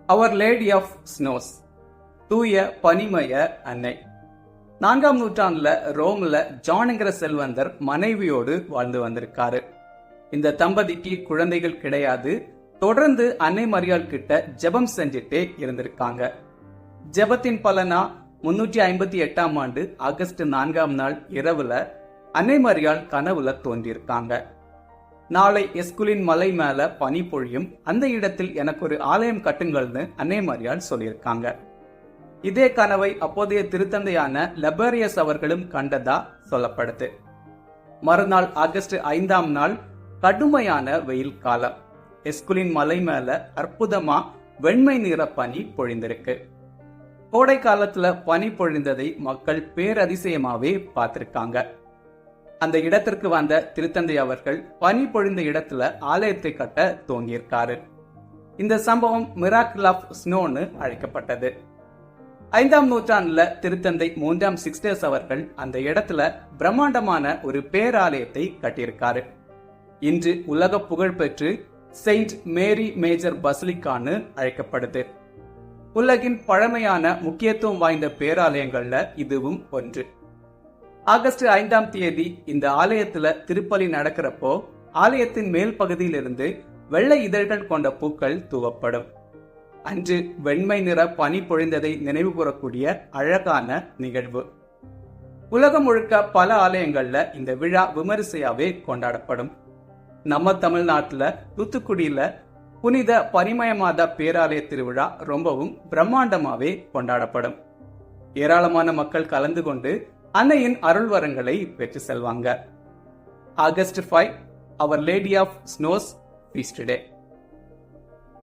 Our Lady of Snows, தூய பனிமய அன்னை. 4ஆம் நூற்றாண்டுல ரோம்ல ஜான்ங்கிற செல்வந்தர் மனைவியோடு வாழ்ந்து வந்திருக்காரு. இந்த தம்பதிக்கு குழந்தைகள் கிடையாது. தொடர்ந்து அன்னை மரியாள் கிட்ட ஜெபம் செஞ்சுட்டே இருந்திருக்காங்க. ஜெபத்தின் பலனா 358ஆம் ஆண்டு ஆகஸ்ட் 4ஆம் நாள் இரவுல அன்னை மரியாள் கனவுல தோன்றியிருக்காங்க. நாளை எஸ்குலின் மலை மேல பனி பொழியும், அந்த இடத்தில் எனக்கு ஒரு ஆலயம் கட்டுங்கள்னு அன்னை மரியாள் சொல்லியிருக்காங்க. இதே கனவை அப்போதைய திருத்தந்தையான லெபரியஸ் அவர்களும் கண்டதா சொல்லப்படுது. மறுநாள் ஆகஸ்ட் 5ஆம் நாள் கடுமையான வெயில் காலம். எஸ்குலின் மலை மேல அற்புதமா வெண்மை நிற பனி பொழிந்திருக்கு. கோடை காலத்துல பனி பொழிந்ததை மக்கள் பேரதிசயமாவே பார்த்திருக்காங்க. அந்த இடத்திற்கு வந்த திருத்தந்தை அவர்கள் பனி பொழிந்த இடத்துல ஆலயத்தை கட்ட துவங்கியிருக்காரு. இந்த சம்பவம் மிராக்கிள் ஆஃப் ஸ்னோன்னு அழைக்கப்பட்டது. 5ஆம் நூற்றாண்டுல திருத்தந்தை 3ஆம் சிக்ஸ்டர்ஸ் அவர்கள் அந்த இடத்துல பிரம்மாண்டமான ஒரு பேராலயத்தை கட்டியிருக்காரு. இன்று உலக புகழ் பெற்று செயின்ட் மேரி மேஜர் பசிலிக்கான்னு அழைக்கப்படுது. உலகின் பழமையான முக்கியத்துவம் வாய்ந்த பேராலயங்கள்ல இதுவும் ஒன்று. ஆகஸ்ட் 5ஆம் தேதி இந்த ஆலயத்துல திருப்பலி நடக்கிறப்போ ஆலயத்தின் மேல் பகுதியிலிருந்து வெள்ளை இதழ்கள் கொண்ட பூக்கள் தூவப்படும். அன்று வெண்மை நிற பனி பொழிந்ததை நினைவு கூறக்கூடிய அழகான நிகழ்வு. உலகம் முழுக்க பல ஆலயங்கள்ல இந்த விழா விமரிசையாவே கொண்டாடப்படும். நம்ம தமிழ்நாட்டுல தூத்துக்குடியில புனித பரிமயமாதா பேராலய திருவிழா ரொம்பவும் பிரம்மாண்டமாவே கொண்டாடப்படும். ஏராளமான மக்கள் கலந்து கொண்டு அன்னையின் அருள்வரங்களை பெற்று செல்வாங்க. August 5 Our Lady of Snows feast day.